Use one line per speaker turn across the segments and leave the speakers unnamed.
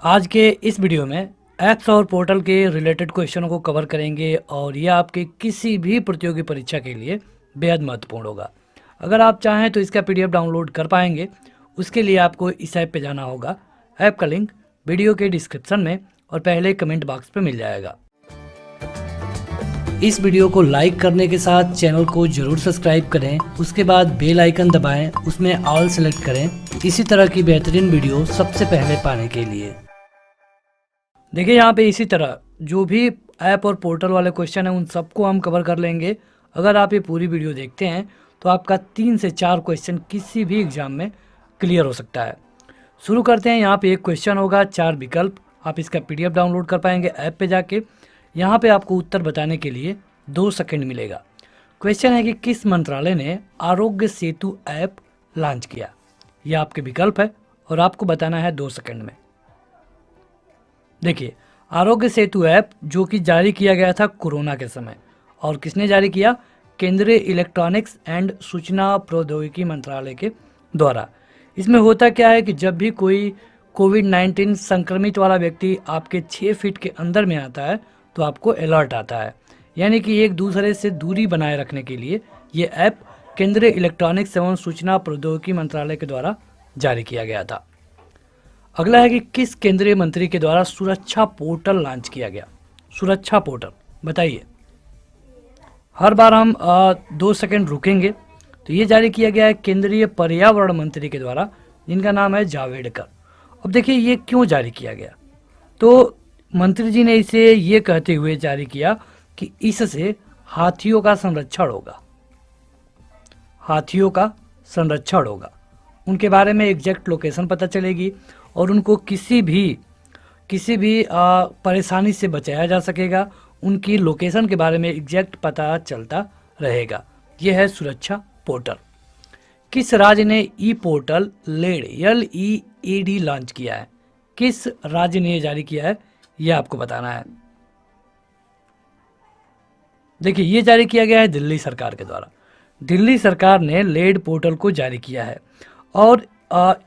आज के इस वीडियो में ऐप्स और पोर्टल के रिलेटेड क्वेश्चनों को कवर करेंगे और यह आपके किसी भी प्रतियोगी परीक्षा के लिए बेहद महत्वपूर्ण होगा। अगर आप चाहें तो इसका पीडीएफ डाउनलोड कर पाएंगे। उसके लिए आपको इस ऐप पे जाना होगा। ऐप का लिंक वीडियो के डिस्क्रिप्शन में और पहले कमेंट बॉक्स पे मिल जाएगा। इस वीडियो को लाइक करने के साथ चैनल को जरूर सब्सक्राइब करें। उसके बाद बेल आइकन दबाएं, उसमें ऑल सेलेक्ट करें इसी तरह की बेहतरीन वीडियो सबसे पहले पाने के लिए। देखिए यहाँ पे इसी तरह जो भी ऐप और पोर्टल वाले क्वेश्चन हैं उन सबको हम कवर कर लेंगे। अगर आप ये पूरी वीडियो देखते हैं तो आपका 3 से 4 क्वेश्चन किसी भी एग्जाम में क्लियर हो सकता है। शुरू करते हैं। यहाँ पे एक क्वेश्चन होगा, 4 विकल्प। आप इसका पीडीएफ डाउनलोड कर पाएंगे ऐप पे जाके। यहाँ पे आपको उत्तर बताने के लिए 2 सेकंड मिलेगा। क्वेश्चन है कि किस मंत्रालय ने आरोग्य सेतु ऐप लॉन्च किया। यह आपके विकल्प है और आपको बताना है 2 सेकंड में। देखिए, आरोग्य सेतु ऐप जो कि जारी किया गया था कोरोना के समय, और किसने जारी किया? केंद्रीय इलेक्ट्रॉनिक्स एंड सूचना प्रौद्योगिकी मंत्रालय के द्वारा। इसमें होता क्या है कि जब भी कोई कोविड-19 संक्रमित वाला व्यक्ति आपके 6 फीट के अंदर में आता है तो आपको अलर्ट आता है, यानी कि एक दूसरे से दूरी बनाए रखने के लिए ये ऐप केंद्रीय इलेक्ट्रॉनिक्स एवं सूचना प्रौद्योगिकी मंत्रालय के द्वारा जारी किया गया था। अगला है कि किस केंद्रीय मंत्री के द्वारा सुरक्षा पोर्टल लॉन्च किया गया। सुरक्षा पोर्टल बताइए। हर बार हम 2 सेकंड रुकेंगे। तो ये जारी किया गया है केंद्रीय पर्यावरण मंत्री के द्वारा, जिनका नाम है जावड़ेकर। अब देखिए ये क्यों जारी किया गया। तो मंत्री जी ने इसे ये कहते हुए जारी किया कि इससे हाथियों का संरक्षण होगा। हाथियों का संरक्षण होगा, उनके बारे में एग्जैक्ट लोकेशन पता चलेगी और उनको किसी भी परेशानी से बचाया जा सकेगा। उनकी लोकेशन के बारे में एग्जैक्ट पता चलता रहेगा। यह है सुरक्षा पोर्टल। किस राज्य ने ई पोर्टल लेड LEAD लॉन्च किया है? किस राज्य ने जारी किया है, यह आपको बताना है। देखिए, ये जारी किया गया है दिल्ली सरकार के द्वारा। दिल्ली सरकार ने लेड पोर्टल को जारी किया है और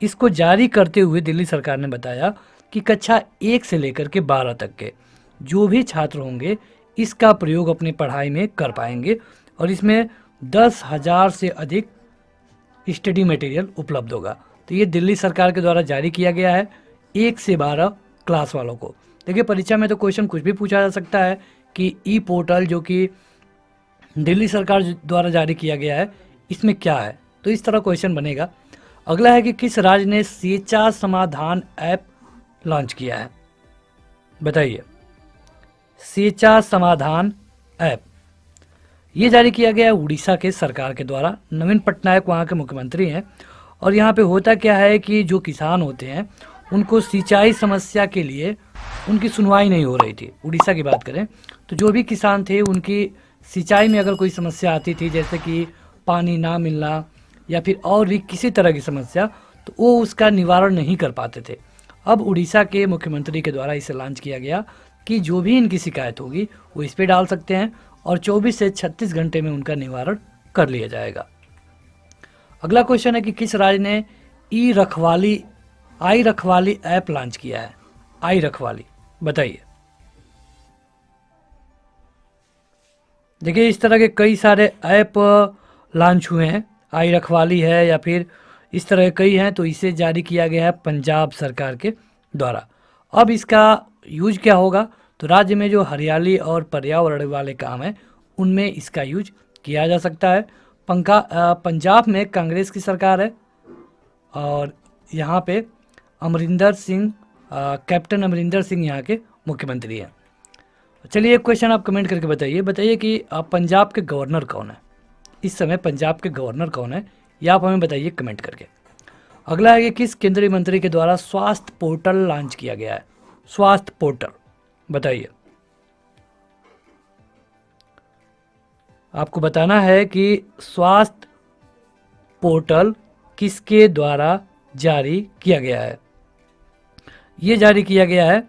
इसको जारी करते हुए दिल्ली सरकार ने बताया कि कक्षा 1 से लेकर के 12 तक के जो भी छात्र होंगे इसका प्रयोग अपनी पढ़ाई में कर पाएंगे और इसमें 10,000 से अधिक स्टडी मटेरियल उपलब्ध होगा। तो ये दिल्ली सरकार के द्वारा जारी किया गया है 1 से 12 क्लास वालों को। देखिए, परीक्षा में तो क्वेश्चन कुछ भी पूछा जा सकता है कि ई पोर्टल जो कि दिल्ली सरकार द्वारा जारी किया गया है इसमें क्या है, तो इस तरह क्वेश्चन बनेगा। अगला है कि किस राज्य ने सेचा समाधान ऐप लॉन्च किया है? बताइए। सेचा समाधान ऐप ये जारी किया गया है उड़ीसा के सरकार के द्वारा। नवीन पटनायक वहाँ के मुख्यमंत्री हैं और यहाँ पे होता क्या है कि जो किसान होते हैं उनको सिंचाई समस्या के लिए उनकी सुनवाई नहीं हो रही थी। उड़ीसा की बात करें तो जो भी किसान थे उनकी सिंचाई में अगर कोई समस्या आती थी, जैसे कि पानी ना मिलना या फिर और भी किसी तरह की समस्या, तो वो उसका निवारण नहीं कर पाते थे। अब उड़ीसा के मुख्यमंत्री के द्वारा इसे लॉन्च किया गया कि जो भी इनकी शिकायत होगी वो इस पे डाल सकते हैं और 24 से 36 घंटे में उनका निवारण कर लिया जाएगा। अगला क्वेश्चन है कि किस राज्य ने आई रखवाली ऐप लॉन्च किया है? आई रखवाली बताइए। देखिए, इस तरह के कई सारे ऐप लॉन्च हुए हैं। आई रखवाली है या फिर इस तरह कई हैं। तो इसे जारी किया गया है पंजाब सरकार के द्वारा। अब इसका यूज क्या होगा? तो राज्य में जो हरियाली और पर्यावरण वाले काम हैं उनमें इसका यूज किया जा सकता है। पंजाब में कांग्रेस की सरकार है और यहाँ पे कैप्टन अमरिंदर सिंह यहाँ के मुख्यमंत्री हैं। चलिए, एक क्वेश्चन आप कमेंट करके बताइए कि पंजाब के गवर्नर कौन है? इस समय पंजाब के गवर्नर कौन है, यह आप हमें बताइए कमेंट करके। अगला है कि किस केंद्रीय मंत्री के द्वारा स्वास्थ्य पोर्टल लॉन्च किया गया है? स्वास्थ्य पोर्टल बताइए। आपको बताना है कि स्वास्थ्य पोर्टल किसके द्वारा जारी किया गया है। ये जारी किया गया है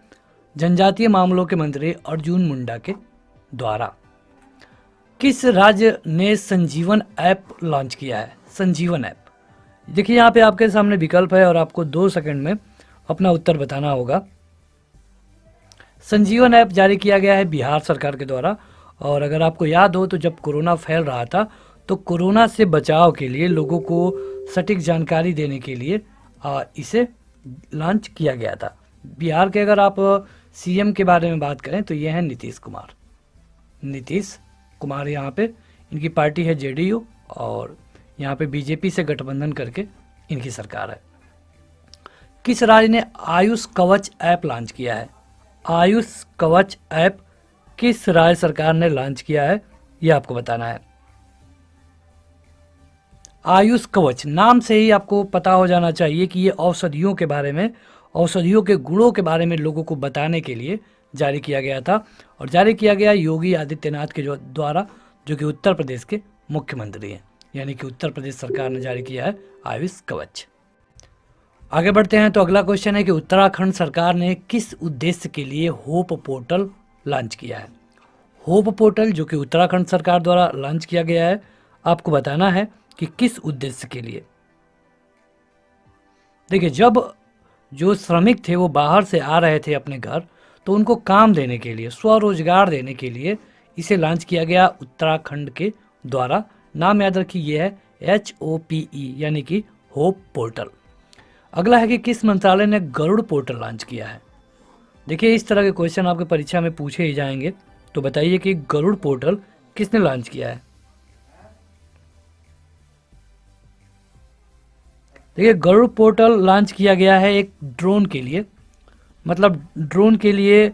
जनजातीय मामलों के मंत्री अर्जुन मुंडा के द्वारा। किस राज्य ने संजीवन ऐप लॉन्च किया है? संजीवन ऐप। देखिए, यहाँ पे आपके सामने विकल्प है और आपको 2 सेकंड में अपना उत्तर बताना होगा। संजीवन ऐप जारी किया गया है बिहार सरकार के द्वारा। और अगर आपको याद हो तो जब कोरोना फैल रहा था तो कोरोना से बचाव के लिए लोगों को सटीक जानकारी देने के लिए इसे लॉन्च किया गया था। बिहार के अगर आप सीएम के बारे में बात करें तो ये हैं नीतीश कुमार। नीतीश कुमार यहाँ पे इनकी पार्टी है जेडीयू और यहाँ पे बीजेपी से गठबंधन करके इनकी सरकार है। किस राज्य ने आयुष कवच ऐप लॉन्च किया है? आयुष कवच ऐप किस राज्य सरकार ने लॉन्च किया है, यह आपको बताना है। आयुष कवच नाम से ही आपको पता हो जाना चाहिए कि ये औषधियों के बारे में, औषधियों के गुणों के बारे में लोगों को बताने के लिए जारी किया गया था। और जारी किया गया योगी आदित्यनाथ के द्वारा, जो कि उत्तर प्रदेश के मुख्यमंत्री हैं। यानी कि उत्तर प्रदेश सरकार ने जारी किया है आयुष कवच। आगे बढ़ते हैं तो अगला क्वेश्चन है कि उत्तराखंड सरकार ने किस उद्देश्य के लिए होप पोर्टल लॉन्च किया है? होप पोर्टल जो कि उत्तराखंड सरकार द्वारा लॉन्च किया गया है, आपको बताना है कि किस उद्देश्य के लिए। देखिए, जब जो श्रमिक थे वो बाहर से आ रहे थे अपने घर, तो उनको काम देने के लिए, स्वरोजगार देने के लिए इसे लॉन्च किया गया उत्तराखंड के द्वारा। नाम याद रखिए, ये है HOPE यानी कि होप पोर्टल। अगला है कि किस मंत्रालय ने गरुड़ पोर्टल लॉन्च किया है? देखिए, इस तरह के क्वेश्चन आपके परीक्षा में पूछे ही जाएंगे, तो बताइए कि गरुड़ पोर्टल किसने लॉन्च किया है? देखिए, गरुड़ पोर्टल लॉन्च किया गया है एक ड्रोन के लिए। मतलब ड्रोन के लिए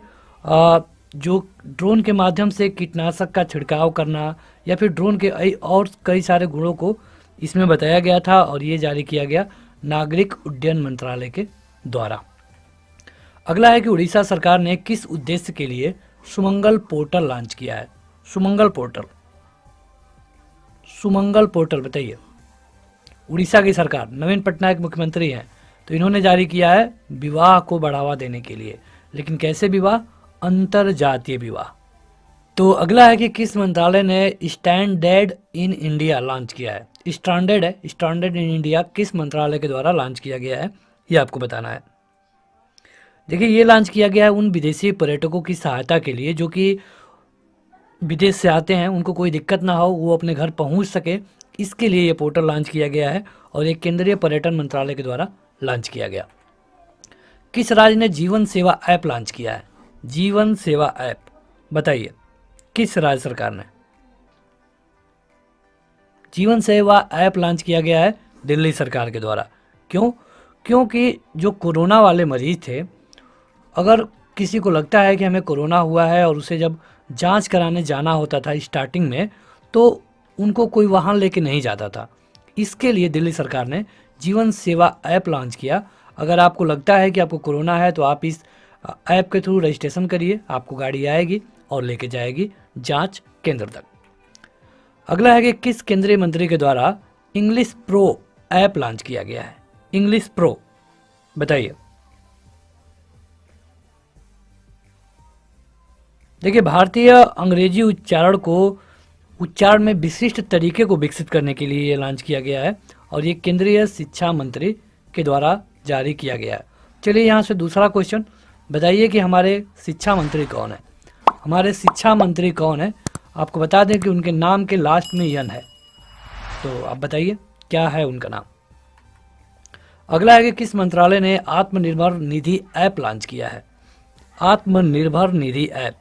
जो ड्रोन के माध्यम से कीटनाशक का छिड़काव करना या फिर ड्रोन के और कई सारे गुणों को इसमें बताया गया था और ये जारी किया गया नागरिक उड्डयन मंत्रालय के द्वारा। अगला है कि उड़ीसा सरकार ने किस उद्देश्य के लिए सुमंगल पोर्टल लॉन्च किया है? सुमंगल पोर्टल, सुमंगल पोर्टल बताइए। उड़ीसा की सरकार, नवीन पटनायक मुख्यमंत्री हैं, तो इन्होंने जारी किया है विवाह को बढ़ावा देने के लिए। लेकिन कैसे विवाह? अंतरजातीय विवाह। तो अगला है कि किस मंत्रालय ने स्टैंडर्ड इन इंडिया लॉन्च किया है? स्टैंडर्ड है, स्टैंडर्ड इन इंडिया किस मंत्रालय के द्वारा लॉन्च किया गया है, ये आपको बताना है। देखिए, ये लॉन्च किया गया है उन विदेशी पर्यटकों की सहायता के लिए जो कि विदेश से आते हैं, उनको कोई दिक्कत ना हो, वो अपने घर पहुंच सके, इसके लिए ये पोर्टल लॉन्च किया गया है और एक केंद्रीय पर्यटन मंत्रालय के द्वारा लॉन्च किया गया। किस राज्य ने जीवन सेवा ऐप लॉन्च किया है? जीवन सेवा ऐप बताइए, किस राज्य सरकार ने? जीवन सेवा ऐप लॉन्च किया गया है दिल्ली सरकार के द्वारा। क्यों? क्योंकि जो कोरोना वाले मरीज थे, अगर किसी को लगता है कि हमें कोरोना हुआ है और उसे जब जांच कराने जाना होता था स्टार्टिंग में, तो उनको कोई वाहन लेके नहीं जाता था। इसके लिए दिल्ली सरकार ने जीवन सेवा ऐप लॉन्च किया। अगर आपको लगता है कि आपको कोरोना है तो आप इस ऐप के थ्रू रजिस्ट्रेशन करिए, आपको गाड़ी आएगी और लेके जाएगी जांच केंद्र तक। अगला है कि किस केंद्रीय मंत्री के द्वारा इंग्लिश प्रो ऐप लॉन्च किया गया है? इंग्लिश प्रो बताइए। देखिए, भारतीय अंग्रेजी उच्चारण में विशिष्ट तरीके को विकसित करने के लिए ये लॉन्च किया गया है और ये केंद्रीय शिक्षा मंत्री के द्वारा जारी किया गया है। चलिए यहाँ से दूसरा क्वेश्चन, बताइए कि हमारे शिक्षा मंत्री कौन है? हमारे शिक्षा मंत्री कौन है? आपको बता दें कि उनके नाम के लास्ट में यन है, तो आप बताइए क्या है उनका नाम। अगला है कि किस मंत्रालय ने आत्मनिर्भर निधि ऐप लॉन्च किया है? Atmanirbhar Nidhi app,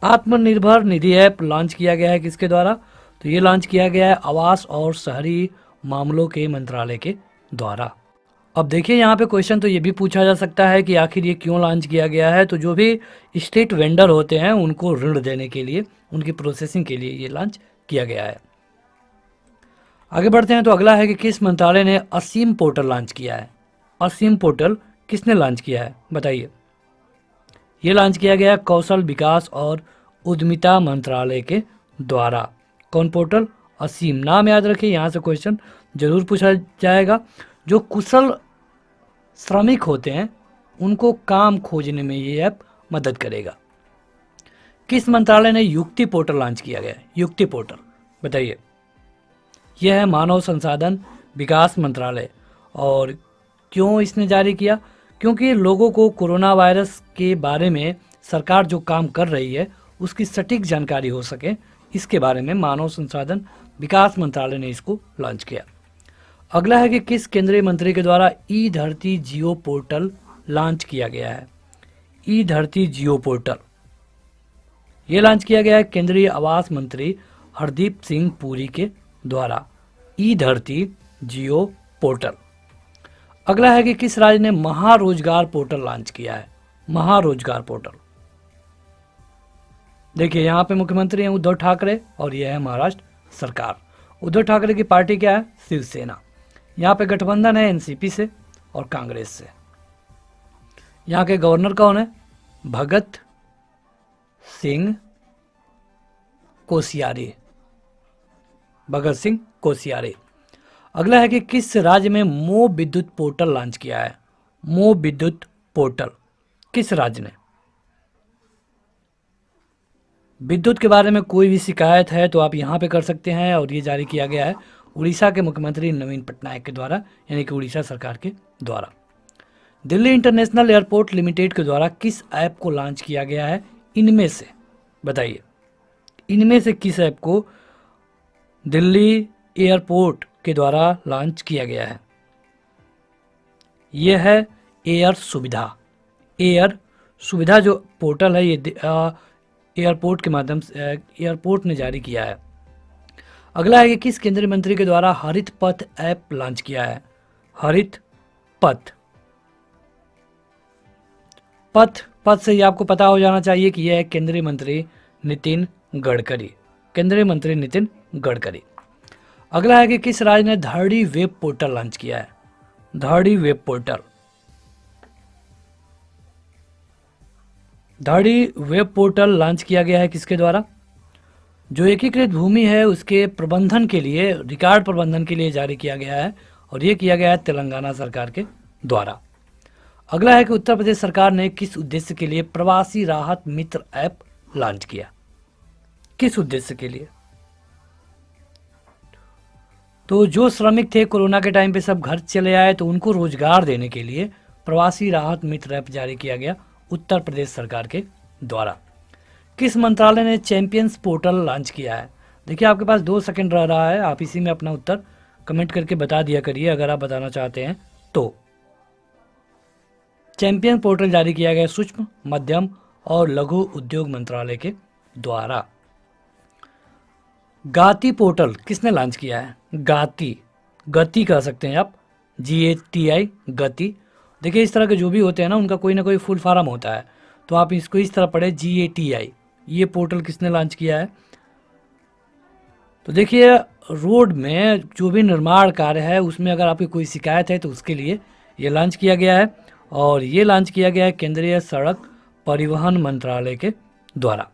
Atmanirbhar Nidhi app launch किया गया है किसके द्वारा? तो ये लॉन्च किया गया है आवास और शहरी मामलों के मंत्रालय के द्वारा। अब देखिए, यहाँ पे क्वेश्चन तो ये भी पूछा जा सकता है कि आखिर ये क्यों लॉन्च किया गया है। तो जो भी स्ट्रीट वेंडर होते हैं उनको ऋण देने के लिए, उनकी प्रोसेसिंग के लिए ये लॉन्च किया गया है। आगे बढ़ते हैं तो अगला है कि किस मंत्रालय ने असीम पोर्टल लॉन्च किया है? असीम पोर्टल किसने लॉन्च किया है बताइए। ये लॉन्च किया गया कौशल विकास और उद्यमिता मंत्रालय के द्वारा। कौन पोर्टल? असीम। नाम याद रखिए, यहाँ से क्वेश्चन जरूर पूछा जाएगा। जो कुशल श्रमिक होते हैं उनको काम खोजने में ये ऐप मदद करेगा। किस मंत्रालय ने युक्ति पोर्टल लॉन्च किया गया है? युक्ति पोर्टल बताइए। यह है मानव संसाधन विकास मंत्रालय। और क्यों इसने जारी किया? क्योंकि लोगों को कोरोना वायरस के बारे में सरकार जो काम कर रही है उसकी सटीक जानकारी हो सके, इसके बारे में मानव संसाधन विकास मंत्रालय ने इसको लॉन्च किया। अगला है कि किस केंद्रीय मंत्री के द्वारा ई धरती जियो पोर्टल लॉन्च किया गया है? ई धरती जियो पोर्टल ये लॉन्च किया गया है केंद्रीय आवास मंत्री हरदीप सिंह पुरी के द्वारा, ई धरती जियो पोर्टल। अगला है कि किस राज्य ने महारोजगार पोर्टल लॉन्च किया है? महारोजगार पोर्टल। देखिए यहाँ पे मुख्यमंत्री हैं उद्धव ठाकरे और यह है महाराष्ट्र सरकार। उद्धव ठाकरे की पार्टी क्या है? शिवसेना। यहाँ पे गठबंधन है एनसीपी से और कांग्रेस से। यहाँ के गवर्नर कौन है? भगत सिंह कोश्यारी, भगत सिंह कोश्यारी। अगला है कि किस राज्य में मो विद्युत पोर्टल लॉन्च किया है? मो विद्युत पोर्टल किस राज्य ने? विद्युत के बारे में कोई भी शिकायत है तो आप यहाँ पे कर सकते हैं, और ये जारी किया गया है उड़ीसा के मुख्यमंत्री नवीन पटनायक के द्वारा, यानी कि उड़ीसा सरकार के द्वारा। दिल्ली इंटरनेशनल एयरपोर्ट लिमिटेड के द्वारा किस ऐप को लॉन्च किया गया है? इनमें से बताइए, इनमें से किस ऐप को दिल्ली एयरपोर्ट के द्वारा लॉन्च किया गया है? यह है एयर सुविधा। एयर सुविधा जो पोर्टल है ये एयरपोर्ट के माध्यम से एयरपोर्ट ने जारी किया है। अगला है कि किस केंद्रीय मंत्री के द्वारा हरित पथ ऐप लॉन्च किया है? हरित पथ। पथ से ही आपको पता हो जाना चाहिए कि यह है केंद्रीय मंत्री नितिन गडकरी, केंद्रीय मंत्री नितिन गडकरी। अगला है कि किस राज्य ने धरती वेब पोर्टल लॉन्च किया है? धरती वेब पोर्टल। धरती वेब पोर्टल लॉन्च किया गया है किसके द्वारा? जो एकीकृत भूमि है उसके प्रबंधन के लिए, रिकॉर्ड प्रबंधन के लिए जारी किया गया है, और ये किया गया है तेलंगाना सरकार के द्वारा। अगला है कि उत्तर प्रदेश सरकार ने किस उद्देश्य के लिए प्रवासी राहत मित्र ऐप लॉन्च किया? किस उद्देश्य के लिए? तो जो श्रमिक थे कोरोना के टाइम पे सब घर चले आए, तो उनको रोजगार देने के लिए प्रवासी राहत मित्र ऐप जारी किया गया उत्तर प्रदेश सरकार के द्वारा। किस मंत्रालय ने चैंपियंस पोर्टल लॉन्च किया है? देखिए आपके पास 2 सेकंड रह रहा है, आप इसी में अपना उत्तर कमेंट करके बता दिया करिए अगर आप बताना चाहते हैं तो। चैंपियन पोर्टल जारी किया गया सूक्ष्म, मध्यम और लघु उद्योग मंत्रालय के द्वारा। गाती पोर्टल किसने लॉन्च किया है? गाती, गति कह सकते हैं आप, GATI, गति। देखिए इस तरह के जो भी होते हैं ना उनका कोई ना कोई फुल फॉर्म होता है, तो आप इसको इस तरह पढ़े GATI। ये पोर्टल किसने लॉन्च किया है? तो देखिए रोड में जो भी निर्माण कार्य है उसमें अगर आपकी कोई शिकायत है तो उसके लिए ये लॉन्च किया गया है, और ये लॉन्च किया गया है केंद्रीय सड़क परिवहन मंत्रालय के द्वारा।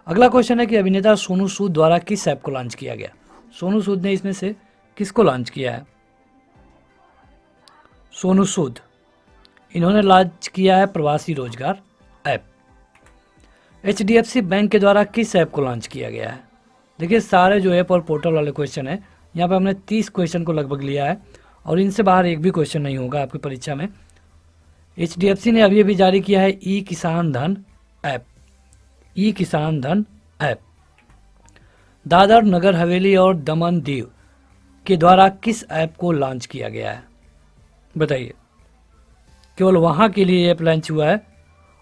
अगला क्वेश्चन है कि अभिनेता सोनू सूद द्वारा किस ऐप को लॉन्च किया गया? सोनू सूद ने इसमें से किसको लॉन्च किया है? सोनू सूद, इन्होंने लॉन्च किया है प्रवासी रोजगार ऐप। HDFC बैंक के द्वारा किस ऐप को लॉन्च किया गया है? देखिए सारे जो ऐप और पोर्टल वाले क्वेश्चन है यहाँ पे हमने 30 क्वेश्चन को लगभग लिया है, और इनसे बाहर एक भी क्वेश्चन नहीं होगा आपकी परीक्षा में। HDFC ने अभी अभी जारी किया है ई किसान धन ऐप। ई किसान धन ऐप। दादर नगर हवेली और दमन दीव के द्वारा किस ऐप को लॉन्च किया गया है? बताइए। केवल वहाँ के लिए ऐप लॉन्च हुआ है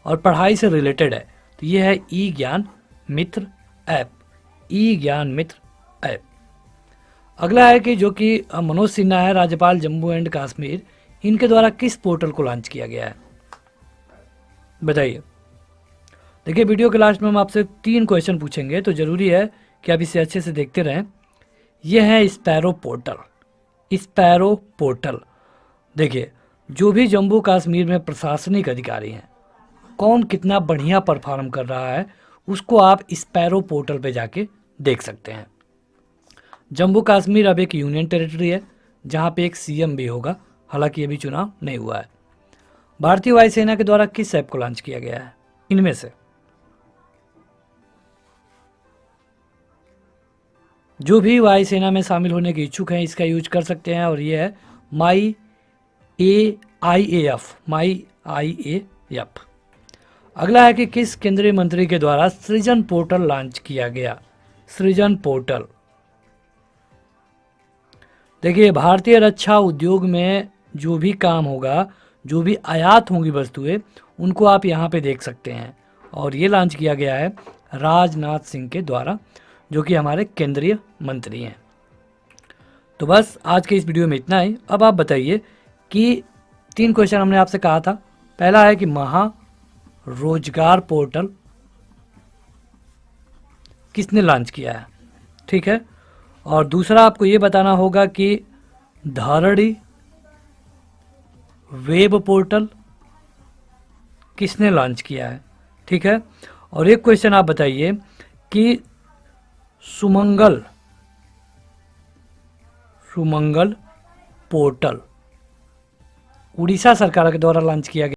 और पढ़ाई से रिलेटेड है, तो ये है ई ज्ञान मित्र ऐप। ई ज्ञान मित्र ऐप। अगला है कि जो कि मनोज सिन्हा है, राज्यपाल जम्मू एंड कश्मीर, इनके द्वारा किस पोर्टल को लॉन्च किया गया है? बताइए। देखिए वीडियो के लास्ट में हम आपसे 3 क्वेश्चन पूछेंगे, तो जरूरी है कि आप इसे अच्छे से देखते रहें। यह है स्पैरो पोर्टल। Sparrow portal. देखिए जो भी जम्मू कश्मीर में प्रशासनिक अधिकारी हैं, कौन कितना बढ़िया परफॉर्म कर रहा है उसको आप स्पैरो पोर्टल पे जाके देख सकते हैं। जम्मू कश्मीर अब एक यूनियन टेरिटरी है जहाँ पे एक CM भी होगा, हालांकि अभी चुनाव नहीं हुआ है। भारतीय वायुसेना के द्वारा किस ऐप को लॉन्च किया गया है? इनमें से जो भी वायुसेना में शामिल होने के इच्छुक हैं इसका यूज कर सकते हैं, और ये है माई माई आई ए एफ। अगला है कि किस केंद्रीय मंत्री के द्वारा सृजन पोर्टल लॉन्च किया गया। सृजन पोर्टल, देखिए भारतीय रक्षा उद्योग में जो भी काम होगा, जो भी आयात होंगी वस्तुएं, उनको आप यहाँ पे देख सकते हैं। और ये लॉन्च किया गया है राजनाथ सिंह के द्वारा, जो कि हमारे केंद्रीय मंत्री हैं। तो बस आज के इस वीडियो में इतना ही। अब आप बताइए कि 3 क्वेश्चन हमने आपसे कहा था। पहला है कि महा रोजगार पोर्टल किसने लॉन्च किया है, ठीक है। और दूसरा आपको ये बताना होगा कि धरणी वेब पोर्टल किसने लॉन्च किया है, ठीक है। और एक क्वेश्चन आप बताइए कि सुमंगल पोर्टल उड़ीसा सरकार के द्वारा लॉन्च किया गया।